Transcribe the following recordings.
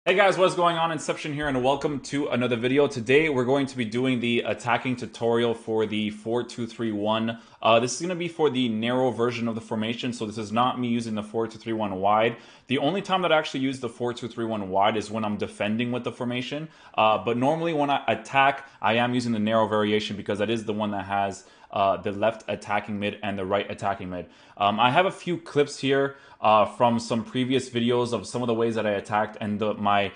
Hey guys, what's going on? Inception here, and welcome to another video. Today we're going to be doing the attacking tutorial for the 4-2-3-1. This is going to be for the narrow version of the formation, so this is not me using the 4-2-3-1 wide. The only time that I actually use the 4-2-3-1 wide is when I'm defending with the formation. But normally when I attack, I am using the narrow variation because that is the one that has the left attacking mid and the right attacking mid. I have a few clips here from some previous videos of some of the ways that I attacked, and my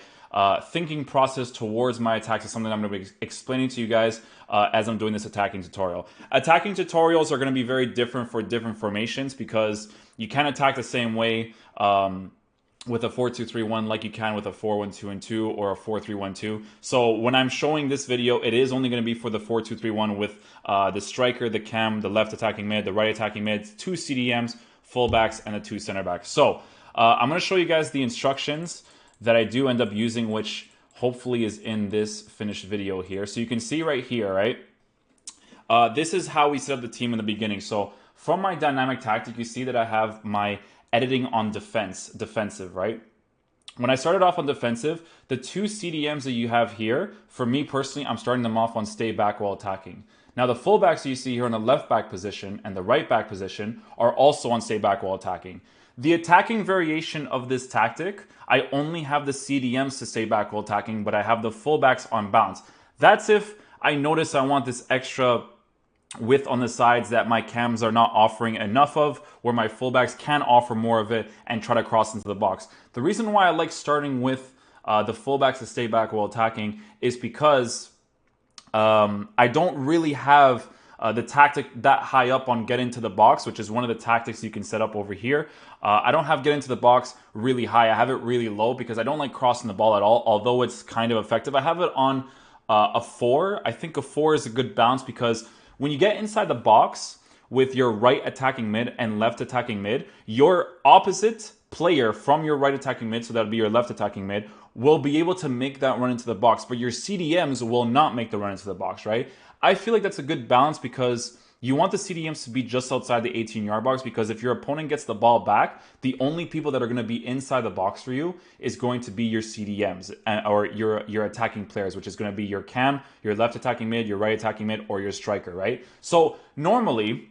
thinking process towards my attacks is something I'm going to be explaining to you guys as I'm doing this attacking tutorial. Attacking tutorials are going to be very different for different formations because you can't attack the same way with a 4-2-3-1 like you can with a 4-1-2-2 or a 4-3-1-2. So when I'm showing this video, it is only going to be for the 4-2-3-1 with the striker, the cam, the left attacking mid, the right attacking mid, 2 CDMs, fullbacks, and the 2 center backs. So I'm going to show you guys the instructions that I do end up using, which hopefully is in this finished video here. So you can see right here, right? This is how we set up the team in the beginning. So from my dynamic tactic, you see that I have my editing on defensive, right? When I started off on defensive, the 2 CDMs that you have here, for me personally, I'm starting them off on stay back while attacking. Now the fullbacks you see here in the left back position and the right back position are also on stay back while attacking. The attacking variation of this tactic, I only have the CDMs to stay back while attacking, but I have the fullbacks on bounce. That's if I notice I want this extra width on the sides that my cams are not offering enough of, where my fullbacks can offer more of it and try to cross into the box. The reason why I like starting with the fullbacks to stay back while attacking is because I don't really have the tactic that high up on get into the box, which is one of the tactics you can set up over here. I don't have get into the box really high. I have it really low because I don't like crossing the ball at all, although it's kind of effective. I have it on a 4. I think a 4 is a good balance because when you get inside the box with your right attacking mid and left attacking mid, your opposite player from your right attacking mid, so that would be your left attacking mid, will be able to make that run into the box, but your CDMs will not make the run into the box, right? I feel like that's a good balance because you want the CDMs to be just outside the 18-yard box, because if your opponent gets the ball back, the only people that are going to be inside the box for you is going to be your CDMs or your attacking players, which is going to be your cam, your left attacking mid, your right attacking mid, or your striker, right? So normally,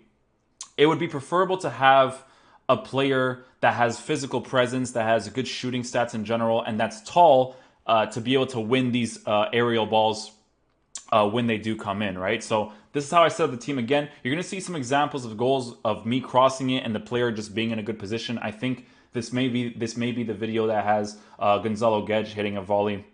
it would be preferable to have a player that has physical presence, that has good shooting stats in general, and that's tall to be able to win these aerial balls when they do come in, right? So this is how I set up the team again. You're going to see some examples of goals of me crossing it and the player just being in a good position. I think this may be the video that has Gonzalo Guedes hitting a volley,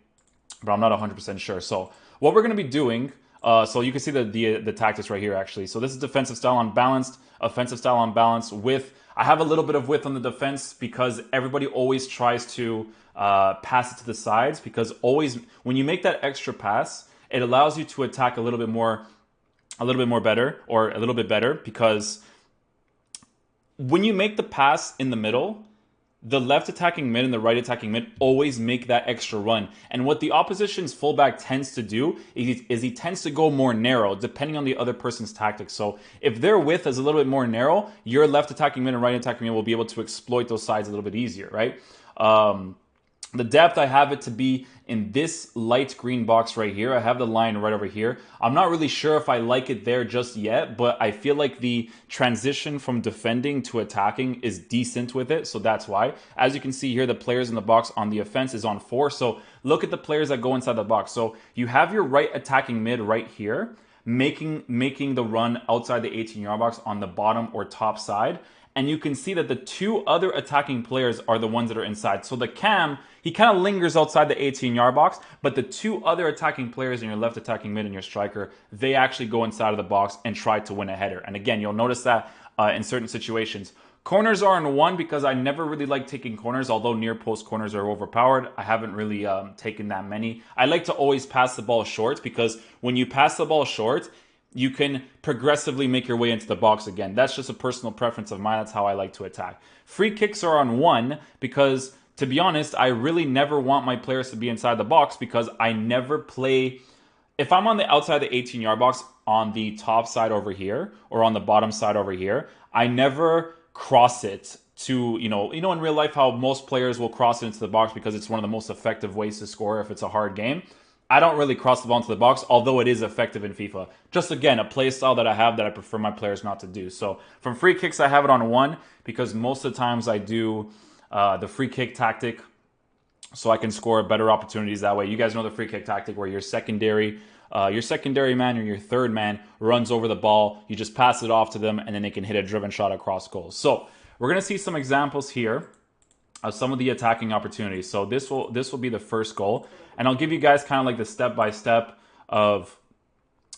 but I'm not 100% sure. So what we're going to be doing, so you can see the tactics right here actually. So this is defensive style unbalanced, offensive style unbalanced with, I have a little bit of width on the defense because everybody always tries to pass it to the sides, because always when you make that extra pass, it allows you to attack a little bit better, because when you make the pass in the middle, the left attacking mid and the right attacking mid always make that extra run. And what the opposition's fullback tends to do is he tends to go more narrow, depending on the other person's tactics. So if their width is a little bit more narrow, your left attacking mid and right attacking mid will be able to exploit those sides a little bit easier, right? The depth, I have it to be in this light green box right here. I have the line right over here. I'm not really sure if I like it there just yet, but I feel like the transition from defending to attacking is decent with it, so that's why. As you can see here, the players in the box on the offense is on 4, so look at the players that go inside the box. So you have your right attacking mid right here, making the run outside the 18-yard box on the bottom or top side. And you can see that the 2 other attacking players are the ones that are inside. So the cam, he kind of lingers outside the 18-yard box, but the 2 other attacking players in your left attacking mid and your striker, they actually go inside of the box and try to win a header. And again, you'll notice that in certain situations. Corners are in 1 because I never really like taking corners, although near post corners are overpowered. I haven't really taken that many. I like to always pass the ball short, because when you pass the ball short, you can progressively make your way into the box again. That's just a personal preference of mine. That's how I like to attack. Free kicks are on 1 because, to be honest, I really never want my players to be inside the box, because I never play... If I'm on the outside the 18-yard box on the top side over here or on the bottom side over here, I never cross it to, in real life how most players will cross it into the box because it's one of the most effective ways to score if it's a hard game. I don't really cross the ball into the box, although it is effective in FIFA. Just again, a play style that I have that I prefer my players not to do. So from free kicks, I have it on 1 because most of the times I do the free kick tactic so I can score better opportunities that way. You guys know the free kick tactic where your secondary man or your third man runs over the ball. You just pass it off to them, and then they can hit a driven shot across goals. So we're going to see some examples here of some of the attacking opportunities. So this will be the first goal, and I'll give you guys kind of like the step-by-step of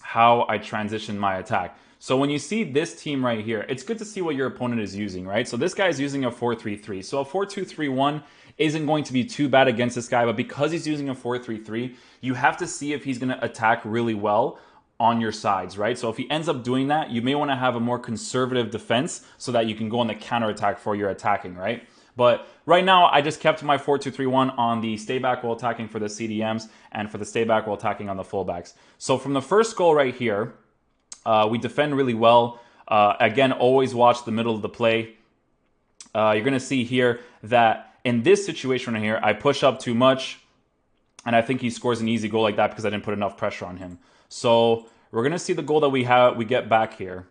how I transition my attack. So when you see this team right here, it's good to see what your opponent is using, right? So this guy is using a 4-3-3. So a 4-2-3-1 isn't going to be too bad against this guy, but because he's using a 4-3-3, you have to see if he's going to attack really well on your sides, right? So if he ends up doing that, you may want to have a more conservative defense so that you can go on the counterattack for your attacking, right? But right now, I just kept my 4-2-3-1 on the stay back while attacking for the CDMs and for the stay back while attacking on the fullbacks. So from the first goal right here, we defend really well. Again, always watch the middle of the play. You're going to see here that in this situation right here, I push up too much, and I think he scores an easy goal like that because I didn't put enough pressure on him. So we're going to see the goal that we get back here.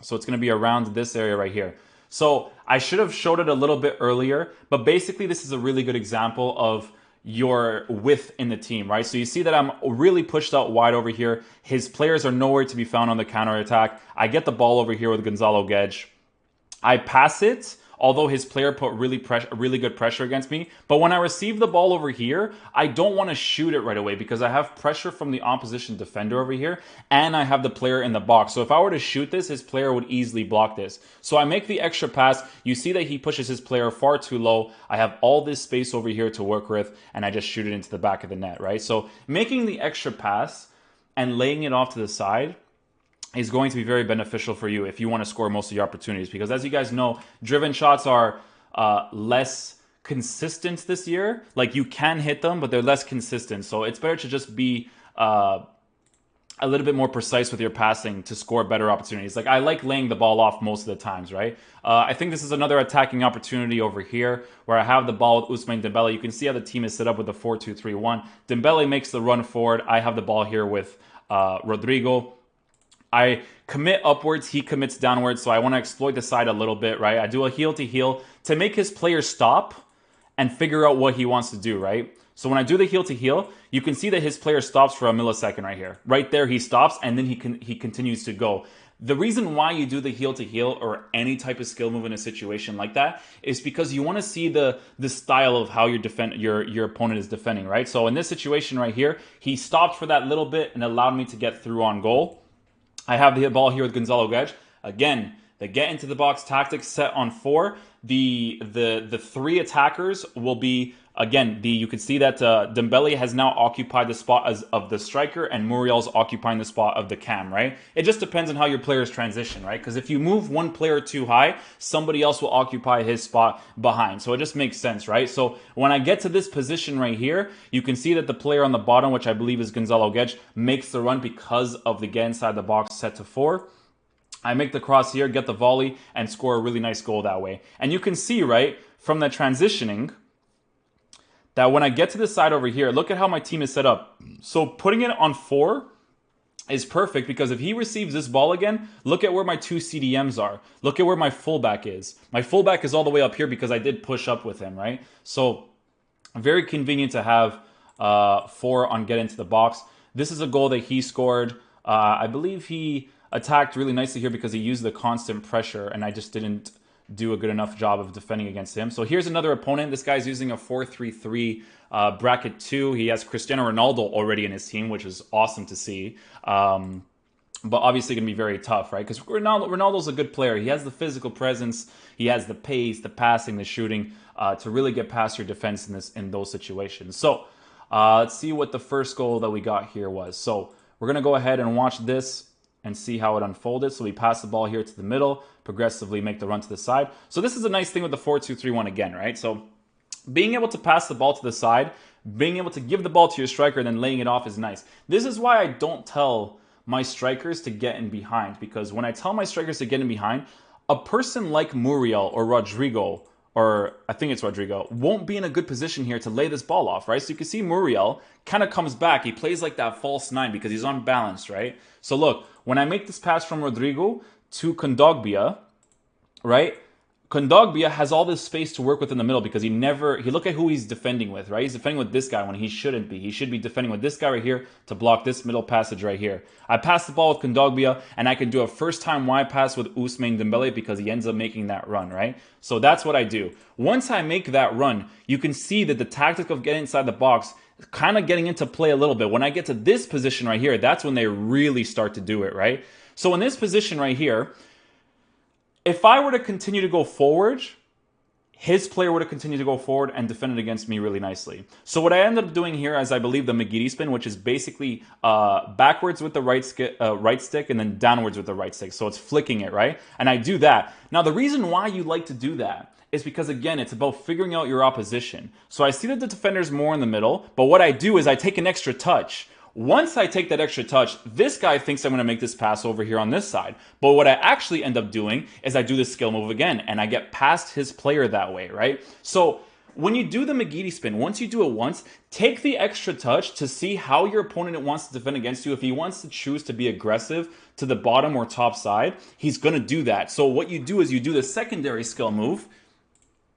So it's going to be around this area right here. So I should have showed it a little bit earlier, but basically this is a really good example of your width in the team, right? So you see that I'm really pushed out wide over here. His players are nowhere to be found on the counterattack. I get the ball over here with Gonzalo Gedge. I pass it, although his player put really good pressure against me. But when I receive the ball over here, I don't want to shoot it right away because I have pressure from the opposition defender over here, and I have the player in the box. So if I were to shoot this, his player would easily block this. So I make the extra pass. You see that he pushes his player far too low. I have all this space over here to work with, and I just shoot it into the back of the net, right? So making the extra pass and laying it off to the side is going to be very beneficial for you if you want to score most of your opportunities. Because as you guys know, driven shots are less consistent this year. Like, you can hit them, but they're less consistent. So it's better to just be a little bit more precise with your passing to score better opportunities. Like, I like laying the ball off most of the times, right? I think this is another attacking opportunity over here where I have the ball with Ousmane Dembele. You can see how the team is set up with the 4-2-3-1. Dembele makes the run forward. I have the ball here with Rodrigo. I commit upwards, he commits downwards, so I want to exploit the side a little bit, right? I do a heel to heel to make his player stop and figure out what he wants to do, right? So when I do the heel to heel, you can see that his player stops for a millisecond right here. Right there, he stops, and then he continues to go. The reason why you do the heel to heel or any type of skill move in a situation like that is because you want to see the style of how your opponent is defending, right? So in this situation right here, he stopped for that little bit and allowed me to get through on goal. I have the ball here with Gonzalo Gedge. Again, the get into the box tactics set on 4. The 3 attackers will be, again, you can see that Dembele has now occupied the spot of the striker, and Muriel's occupying the spot of the cam, right? It just depends on how your players transition, right? Because if you move one player too high, somebody else will occupy his spot behind. So it just makes sense, right? So when I get to this position right here, you can see that the player on the bottom, which I believe is Gonzalo Gedge, makes the run because of the get inside the box set to 4. I make the cross here, get the volley, and score a really nice goal that way. And you can see, right, from the transitioning, that when I get to the side over here, look at how my team is set up. So putting it on 4 is perfect because if he receives this ball again, look at where my 2 CDMs are. Look at where my fullback is. My fullback is all the way up here because I did push up with him, right? So very convenient to have 4 on get into the box. This is a goal that he scored. I believe he attacked really nicely here because he used the constant pressure, and I just didn't do a good enough job of defending against him. So here's another opponent. This guy's using a 4-3-3 bracket 2. He has Cristiano Ronaldo already in his team, which is awesome to see. But obviously going to be very tough, right? Because Ronaldo's a good player. He has the physical presence. He has the pace, the passing, the shooting to really get past your defense in those situations. So let's see what the first goal that we got here was. So we're going to go ahead and watch this and see how it unfolded. So we pass the ball here to the middle, progressively make the run to the side. So this is a nice thing with the 4-2-3-1 again, right? So being able to pass the ball to the side, being able to give the ball to your striker and then laying it off is nice. This is why I don't tell my strikers to get in behind, because when I tell my strikers to get in behind, a person like Muriel or Rodrigo, or I think it's Rodrigo, won't be in a good position here to lay this ball off, right? So you can see Muriel kind of comes back. He plays like that false nine because he's unbalanced, right? So look, when I make this pass from Rodrigo to Kondogbia, right? Kondogbia has all this space to work with in the middle because he look at who he's defending with, right? He's defending with this guy when he shouldn't be. He should be defending with this guy right here to block this middle passage right here. I pass the ball with Kondogbia, and I can do a first-time wide pass with Ousmane Dembele because he ends up making that run, right? So that's what I do. Once I make that run, you can see that the tactic of getting inside the box kind of getting into play a little bit. When I get to this position right here, that's when they really start to do it, right? So in this position right here, if I were to continue to go forward, his player would have continued to go forward and defended against me really nicely. So what I ended up doing here is I believe the Magiri spin, which is basically backwards with the right stick and then downwards with the right stick. So it's flicking it, right? And I do that. Now the reason why you like to do that is because, again, it's about figuring out your opposition. So I see that the defender's more in the middle, but what I do is I take an extra touch. Once I take that extra touch, this guy thinks I'm going to make this pass over here on this side. But what I actually end up doing is I do the skill move again, and I get past his player that way, right? So when you do the Magiri spin, once you do it once, take the extra touch to see how your opponent wants to defend against you. If he wants to choose to be aggressive to the bottom or top side, he's going to do that. So what you do is you do the secondary skill move,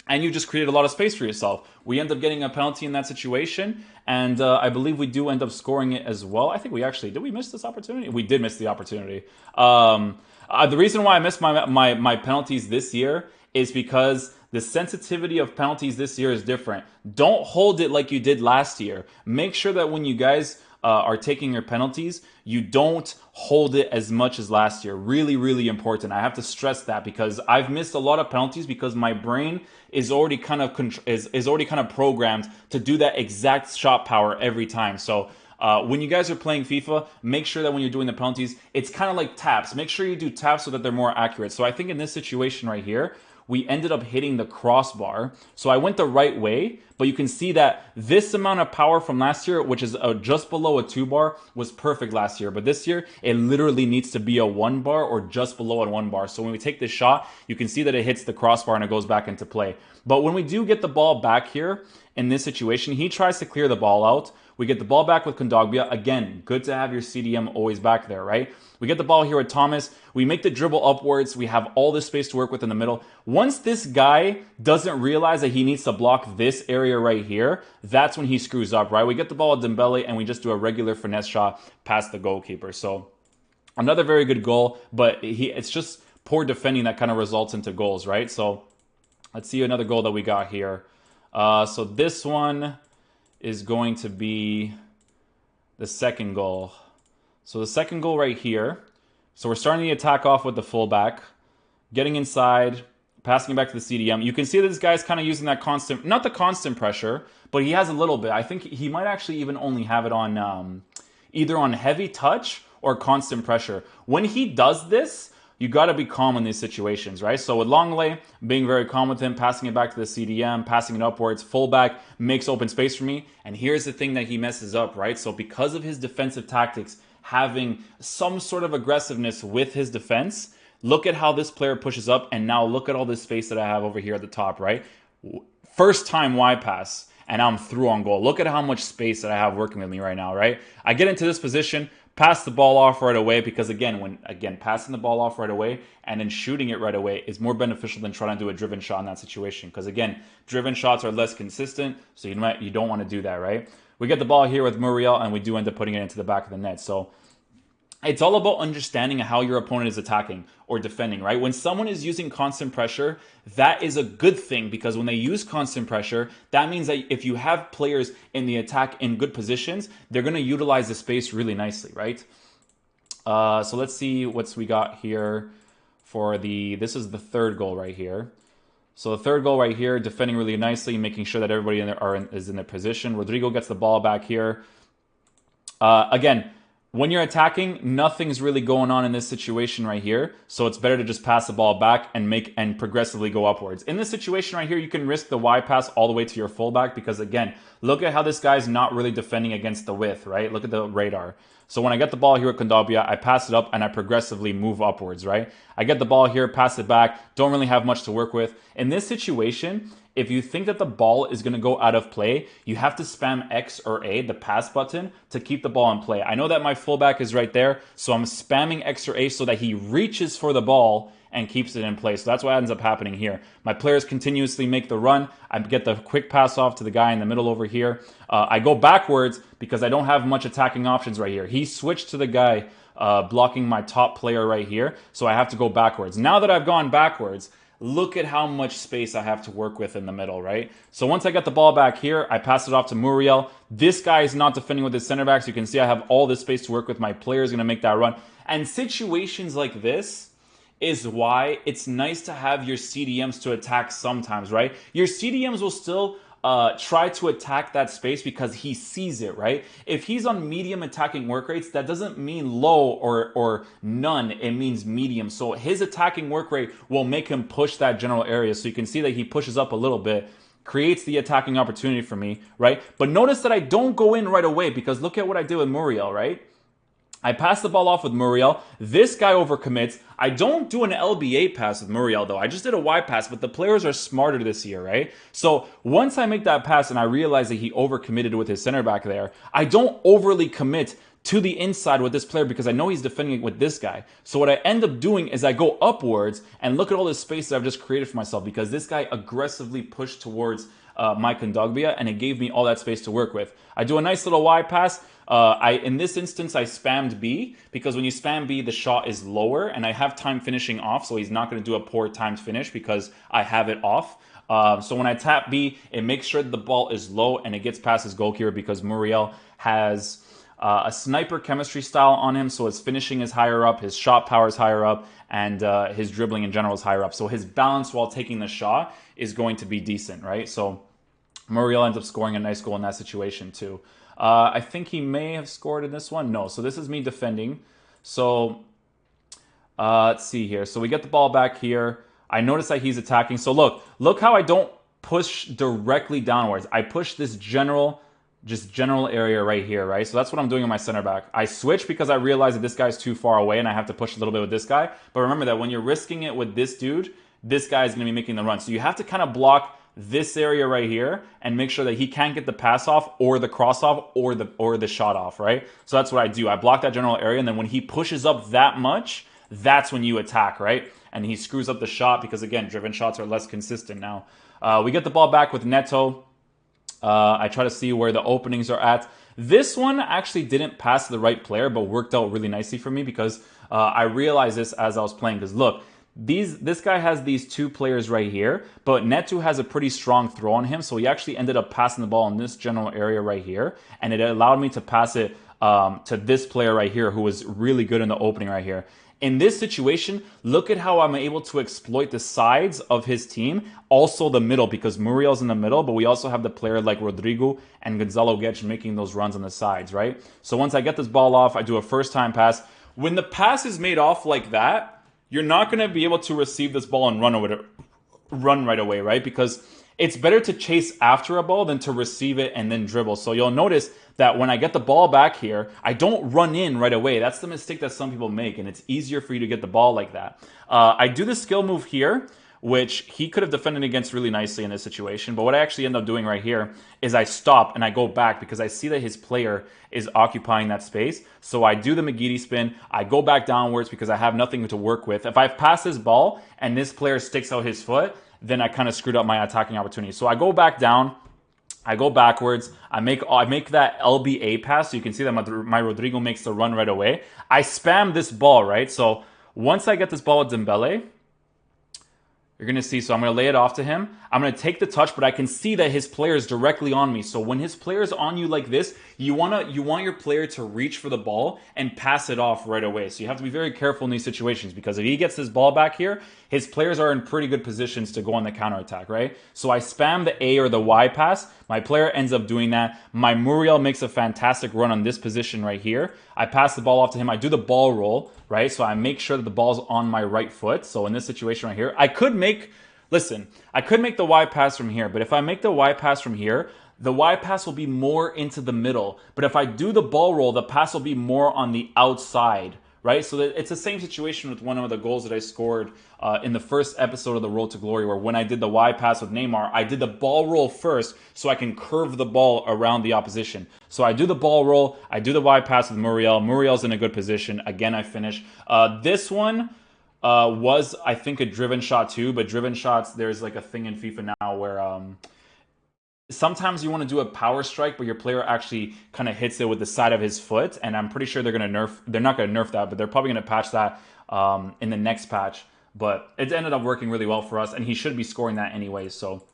and you just create a lot of space for yourself. We end up getting a penalty in that situation, and I believe we do end up scoring it as well. I think we actually, did we miss this opportunity? We did miss the opportunity. The reason why I missed my penalties this year is because the sensitivity of penalties this year is different. Don't hold it like you did last year. Make sure that when you guys are taking your penalties, you don't hold it as much as last year. Really, really important. I have to stress that because I've missed a lot of penalties because my brain is already kind of programmed to do that exact shot power every time. So when you guys are playing FIFA, make sure that when you're doing the penalties, it's kind of like taps. Make sure you do taps so that they're more accurate. So I think in this situation right here, we ended up hitting the crossbar. So I went the right way, but you can see that this amount of power from last year, which is just below a 2 bar, was perfect last year. But this year, it literally needs to be a 1 bar or just below a 1 bar. So when we take this shot, you can see that it hits the crossbar and it goes back into play. But when we do get the ball back here, in this situation, he tries to clear the ball out. We get the ball back with Kondogbia. Again, good to have your CDM always back there, right? We get the ball here with Thomas. We make the dribble upwards. We have all this space to work with in the middle. Once this guy doesn't realize that he needs to block this area right here, that's when he screws up, right? We get the ball with Dembele, and we just do a regular finesse shot past the goalkeeper. So another very good goal, but it's just poor defending that kind of results into goals, right? So let's see another goal that we got here. So this one is going to be the second goal. So the second goal right here. So we're starting the attack off with the fullback, getting inside, passing it back to the CDM. You can see that this guy's kind of using that constant, not the constant pressure, but he has a little bit. I think he might actually even only have it on either on heavy touch or constant pressure. When he does this, you got to be calm in these situations, right? So with Longley, being very calm with him, passing it back to the CDM, passing it upwards, fullback makes open space for me. And here's the thing that he messes up, right? So because of his defensive tactics, having some sort of aggressiveness with his defense, look at how this player pushes up, and now look at all this space that I have over here at the top, right? First time wide pass, and I'm through on goal. Look at how much space that I have working with me right now, right? I get into this position, pass the ball off right away, because again, passing the ball off right away and then shooting it right away is more beneficial than trying to do a driven shot in that situation. Because again, driven shots are less consistent, so you don't want to do that, right? We get the ball here with Muriel, and we do end up putting it into the back of the net. So it's all about understanding how your opponent is attacking or defending, right? When someone is using constant pressure, that is a good thing, because when they use constant pressure, that means that if you have players in the attack in good positions, they're going to utilize the space really nicely, right? So let's see what we got here for this is the third goal right here. So the third goal right here, defending really nicely, making sure that everybody is in their position. Rodrigo gets the ball back here. Again, when you're attacking, nothing's really going on in this situation right here. So it's better to just pass the ball back and progressively go upwards. In this situation right here, you can risk the wide pass all the way to your fullback, because again, look at how this guy's not really defending against the width, right? Look at the radar. So when I get the ball here with Kondogbia, I pass it up and I progressively move upwards, right? I get the ball here, pass it back, don't really have much to work with. In this situation, if you think that the ball is going to go out of play, you have to spam X or A, the pass button, to keep the ball in play. I know that my fullback is right there, so I'm spamming X or A so that he reaches for the ball and keeps it in place. So that's what ends up happening here. My players continuously make the run. I get the quick pass off to the guy in the middle over here. I go backwards because I don't have much attacking options right here. He switched to the guy blocking my top player right here, so I have to go backwards. Now that I've gone backwards, look at how much space I have to work with in the middle, right? So once I get the ball back here, I pass it off to Muriel. This guy is not defending with his center back, so you can see I have all this space to work with. My player is going to make that run. And situations like this is why it's nice to have your CDMs to attack sometimes, right? Your CDMs will still try to attack that space because he sees it, right? If he's on medium attacking work rates, that doesn't mean low or none. It means medium. So his attacking work rate will make him push that general area. So you can see that he pushes up a little bit, creates the attacking opportunity for me, right? But notice that I don't go in right away because look at what I did with Muriel, right? I pass the ball off with Muriel. This guy overcommits. I don't do an LBA pass with Muriel, though. I just did a Y pass, but the players are smarter this year, right? So once I make that pass and I realize that he overcommitted with his center back there, I don't overly commit to the inside with this player because I know he's defending with this guy. So what I end up doing is I go upwards and look at all this space that I've just created for myself because this guy aggressively pushed towards my Kondogbia and it gave me all that space to work with. I do a nice little Y pass. In this instance, I spammed B because when you spam B, the shot is lower and I have time finishing off, so he's not going to do a poor timed finish because I have it off. So when I tap B, it makes sure that the ball is low and it gets past his goalkeeper because Muriel has a sniper chemistry style on him, so his finishing is higher up, his shot power is higher up, and his dribbling in general is higher up. So his balance while taking the shot is going to be decent, right? So Muriel ends up scoring a nice goal in that situation too. I think he may have scored in this one. No, so this is me defending. So let's see here. So we get the ball back here. I notice that he's attacking. So look how I don't push directly downwards. I push this general area right here, right? So that's what I'm doing in my center back. I switch because I realize that this guy's too far away and I have to push a little bit with this guy. But remember that when you're risking it with this dude, this guy is going to be making the run. So you have to kind of block this area right here and make sure that he can't get the pass off or the cross off or the shot off, right? So that's what I do. I block that general area, and then when he pushes up that much, that's when you attack, right? And he screws up the shot because, again, driven shots are less consistent now. We get the ball back with Neto. I try to see where the openings are at. This one actually didn't pass the right player, but worked out really nicely for me because I realized this as I was playing. Because look, this guy has these two players right here, but Neto has a pretty strong throw on him, so he actually ended up passing the ball in this general area right here, and it allowed me to pass it to this player right here who was really good in the opening right here. In this situation, look at how I'm able to exploit the sides of his team, also the middle, because Muriel's in the middle, but we also have the player like Rodrigo and Gonzalo Guedes making those runs on the sides, right? So once I get this ball off, I do a first time pass. When the pass is made off like that, you're not going to be able to receive this ball and run right away, right? Because it's better to chase after a ball than to receive it and then dribble. So you'll notice that when I get the ball back here, I don't run in right away. That's the mistake that some people make, and it's easier for you to get the ball like that. I do the skill move here, which he could have defended against really nicely in this situation. But what I actually end up doing right here is I stop and I go back because I see that his player is occupying that space. So I do the McGeady spin. I go back downwards because I have nothing to work with. If I pass this ball and this player sticks out his foot, then I kind of screwed up my attacking opportunity. So I go back down. I go backwards. I make that LBA pass. So you can see that my Rodrigo makes the run right away. I spam this ball, right? So once I get this ball with Dembele, you're going to see, so I'm going to lay it off to him. I'm going to take the touch, but I can see that his player is directly on me. So when his player is on you like this, you want your player to reach for the ball and pass it off right away. So you have to be very careful in these situations because if he gets this ball back here, his players are in pretty good positions to go on the counterattack, right? So I spam the A or the Y pass. My player ends up doing that. My Muriel makes a fantastic run on this position right here. I pass the ball off to him. I do the ball roll, right? So I make sure that the ball's on my right foot. So in this situation right here, I could make the Y pass from here, but if I make the Y pass from here, the wide pass will be more into the middle. But if I do the ball roll, the pass will be more on the outside, right? So it's the same situation with one of the goals that I scored in the first episode of the Road to Glory, where when I did the wide pass with Neymar, I did the ball roll first so I can curve the ball around the opposition. So I do the ball roll, I do the wide pass with Muriel. Muriel's in a good position. Again, I finish. This one was, I think, a driven shot too, but driven shots, there's like a thing in FIFA now where sometimes you want to do a power strike, but your player actually kind of hits it with the side of his foot, and I'm pretty sure they're not going to nerf that, but they're probably going to patch that in the next patch. But it ended up working really well for us, and he should be scoring that anyway, so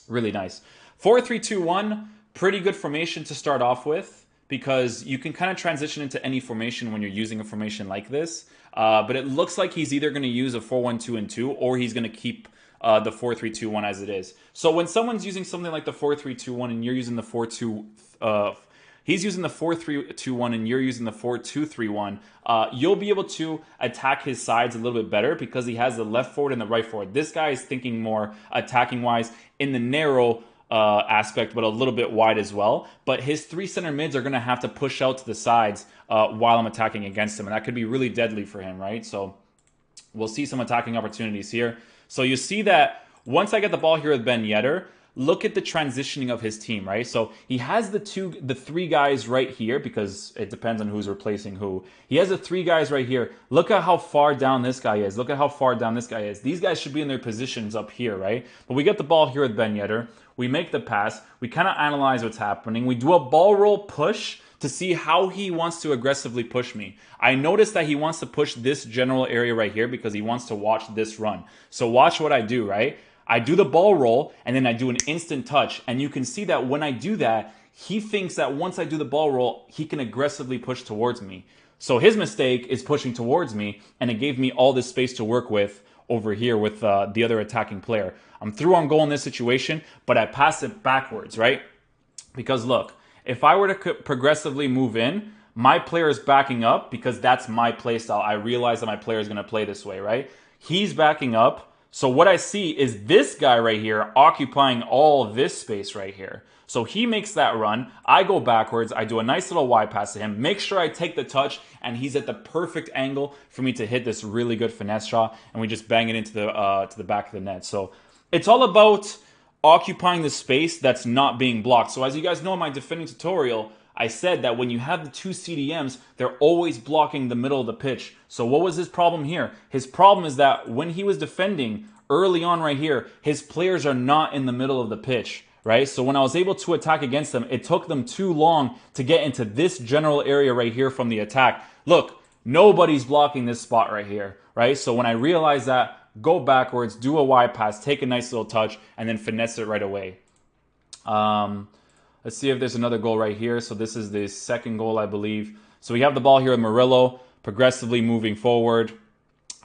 really nice. 4-3-2-1, pretty good formation to start off with, because you can kind of transition into any formation when you're using a formation like this. But it looks like he's either going to use a 4-1-2-2, or he's going to keep the 4-3-2-1 as it is. So when someone's using something like the 4-3-2-1 and you're using the 4-2, he's using the 4-3-2-1 and you're using the 4-2-3-1, you'll be able to attack his sides a little bit better because he has the left forward and the right forward. This guy is thinking more attacking wise in the narrow aspect, but a little bit wide as well. But his three center mids are going to have to push out to the sides while I'm attacking against him, and that could be really deadly for him, right? So we'll see some attacking opportunities here. So you see that once I get the ball here with Ben Yedder, look at the transitioning of his team, right? So he has the three guys right here, because it depends on who's replacing who. He has the three guys right here. Look at how far down this guy is. Look at how far down this guy is. These guys should be in their positions up here, right? But we get the ball here with Ben Yedder. We make the pass. We kind of analyze what's happening. We do a ball roll push to see how he wants to aggressively push me. I noticed that he wants to push this general area right here because he wants to watch this run. So watch what I do, right? I do the ball roll, and then I do an instant touch. And you can see that when I do that, he thinks that once I do the ball roll, he can aggressively push towards me. So his mistake is pushing towards me, and it gave me all this space to work with over here with the other attacking player. I'm through on goal in this situation, but I pass it backwards, right? Because look, if I were to progressively move in, my player is backing up because that's my play style. I realize that my player is going to play this way, right? He's backing up. So what I see is this guy right here occupying all this space right here. So he makes that run. I go backwards. I do a nice little wide pass to him. Make sure I take the touch, and he's at the perfect angle for me to hit this really good finesse shot, and we just bang it into the back of the net. So it's all about occupying the space that's not being blocked. So as you guys know in my defending tutorial, I said that when you have the two CDMs, they're always blocking the middle of the pitch. So what was his problem here? His problem is that when he was defending early on right here, his players are not in the middle of the pitch, right? So when I was able to attack against them, it took them too long to get into this general area right here from the attack. Look, nobody's blocking this spot right here, right? So when I realized that, go backwards, do a wide pass, take a nice little touch, and then finesse it right away. Let's see if there's another goal right here. So this is the second goal, I believe. So we have the ball here with Murillo, progressively moving forward.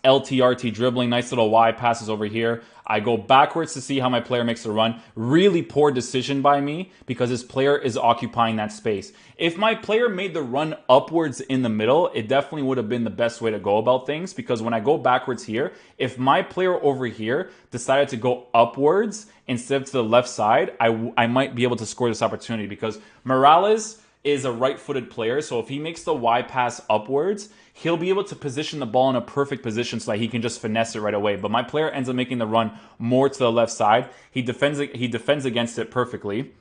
LTRT dribbling, nice little wide passes over here. I go backwards to see how my player makes a run. Really poor decision by me because his player is occupying that space. If my player made the run upwards in the middle, it definitely would have been the best way to go about things, because when I go backwards here, if my player over here decided to go upwards instead of to the left side, I might be able to score this opportunity, because Morales is a right-footed player, so if he makes the wide pass upwards, he'll be able to position the ball in a perfect position so that he can just finesse it right away. But my player ends up making the run more to the left side. He defends against it perfectly,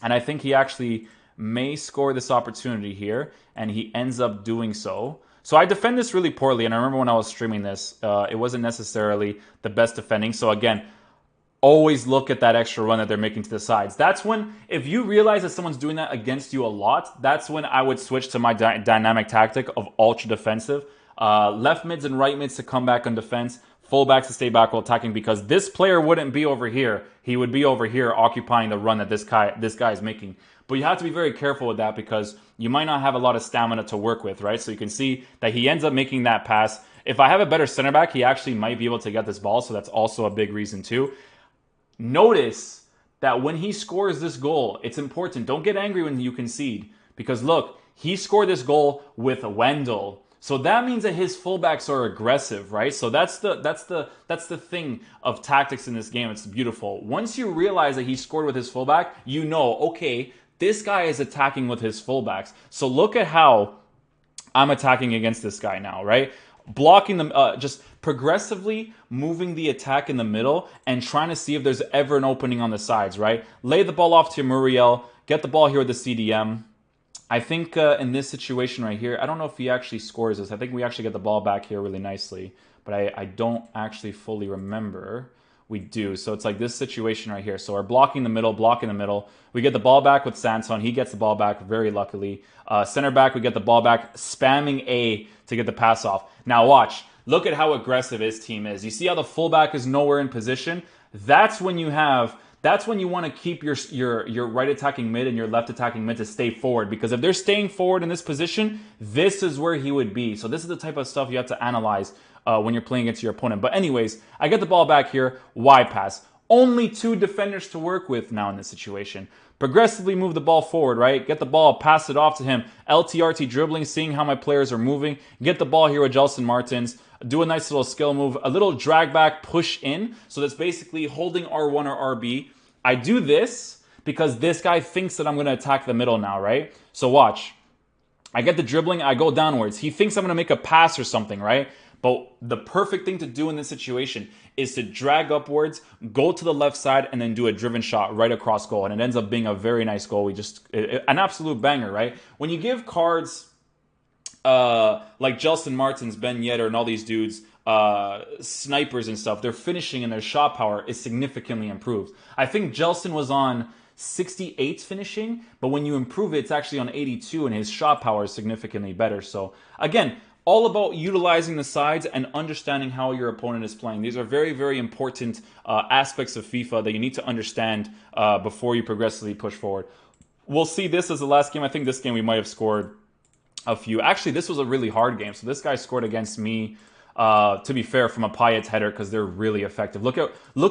and I think he actually may score this opportunity here, and he ends up doing so. So I defend this really poorly, and I remember when I was streaming this, it wasn't necessarily the best defending. So again, always look at that extra run that they're making to the sides. That's when, if you realize that someone's doing that against you a lot, that's when I would switch to my dynamic tactic of ultra defensive. Left mids and right mids to come back on defense, fullbacks to stay back while attacking, because this player wouldn't be over here. He would be over here occupying the run that this guy is making. But you have to be very careful with that, because you might not have a lot of stamina to work with, right? So you can see that he ends up making that pass. If I have a better center back, he actually might be able to get this ball, so that's also a big reason too. Notice that when he scores this goal, it's important. Don't get angry when you concede, because look, he scored this goal with Wendell. So that means that his fullbacks are aggressive, right? So that's the thing of tactics in this game. It's beautiful. Once you realize that he scored with his fullback, you know, okay, this guy is attacking with his fullbacks. So look at how I'm attacking against this guy now, right? Blocking them, just progressively moving the attack in the middle and trying to see if there's ever an opening on the sides, right? Lay the ball off to Muriel, get the ball here with the CDM. I think in this situation right here, I don't know if he actually scores this. I think we actually get the ball back here really nicely, but I don't actually fully remember. We do. So it's like this situation right here. So we're blocking the middle. We get the ball back with Sanson. He gets the ball back very luckily. Center back, we get the ball back, spamming A to get the pass off. Now watch. Look at how aggressive his team is. You see how the fullback is nowhere in position? That's when you want to keep your right attacking mid and your left attacking mid to stay forward, because if they're staying forward in this position, this is where he would be. So this is the type of stuff you have to analyze when you're playing against your opponent. But anyways, I get the ball back here, wide pass. Only 2 defenders to work with now in this situation. Progressively move the ball forward, right? Get the ball, pass it off to him. LTRT dribbling, seeing how my players are moving. Get the ball here with Jelson Martins. Do a nice little skill move, a little drag back, push in. So that's basically holding R1 or RB. I do this because this guy thinks that I'm going to attack the middle now, right? So watch. I get the dribbling, I go downwards. He thinks I'm going to make a pass or something, right? But the perfect thing to do in this situation is to drag upwards, go to the left side, and then do a driven shot right across goal. And it ends up being a very nice goal. An absolute banger, right? When you give cards like Jelson Martins, Ben Yedder, and all these dudes, snipers and stuff, their finishing and their shot power is significantly improved. I think Jelson was on 68 finishing, but when you improve it, it's actually on 82, and his shot power is significantly better. So again, all about utilizing the sides and understanding how your opponent is playing. These are very, very important aspects of FIFA that you need to understand before you progressively push forward. We'll see this as the last game. I think this game we might have scored a few. Actually, this was a really hard game. So this guy scored against me, to be fair, from a Payet's header, because they're really effective. Look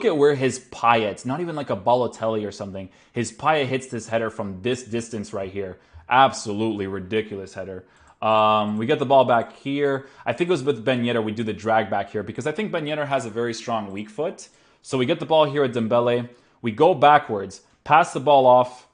at where his Payet's, not even like a Balotelli or something. His Payet hits this header from this distance right here. Absolutely ridiculous header. We get the ball back here. I think it was with Ben Yedder we do the drag back here, because I think Ben Yedder has a very strong weak foot. So we get the ball here at Dembele. We go backwards, pass the ball off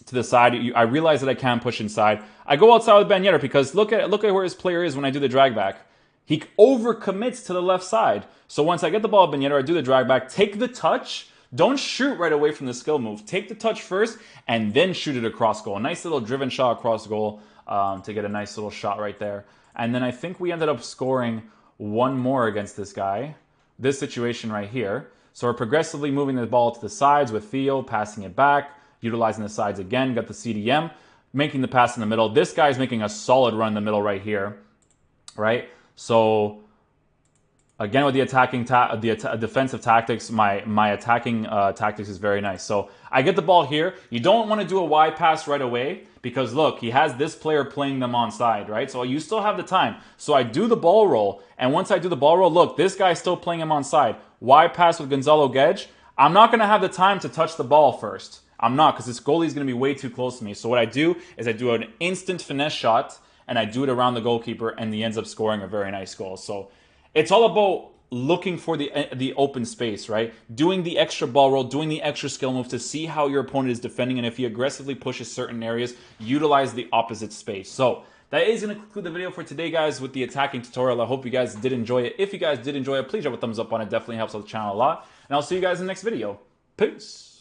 to the side. I realize that I can't push inside. I go outside with Ben Yedder because look at where his player is when I do the drag back. He overcommits to the left side. So once I get the ball at Ben Yedder, I do the drag back, take the touch. Don't shoot right away from the skill move. Take the touch first and then shoot it across goal. A nice little driven shot across goal. To get a nice little shot right there. And then I think we ended up scoring one more against this guy. This situation right here. So we're progressively moving the ball to the sides with Theo, passing it back, utilizing the sides again, got the CDM, making the pass in the middle. This guy's making a solid run in the middle right here, right? So again, with the attacking, defensive tactics, my attacking tactics is very nice. So I get the ball here. You don't want to do a wide pass right away because look, he has this player playing them onside, right? So you still have the time. So I do the ball roll, and once I do the ball roll, look, this guy's still playing him onside. Wide pass with Gonzalo Guedes. I'm not going to have the time to touch the ball first. I'm not, because this goalie is going to be way too close to me. So what I do is I do an instant finesse shot, and I do it around the goalkeeper, and he ends up scoring a very nice goal. So it's all about looking for the open space, right? Doing the extra ball roll, doing the extra skill move to see how your opponent is defending, and if he aggressively pushes certain areas, utilize the opposite space. So that is going to conclude the video for today, guys, with the attacking tutorial. I hope you guys did enjoy it. If you guys did enjoy it, please drop a thumbs up on it. Definitely helps out the channel a lot. And I'll see you guys in the next video. Peace.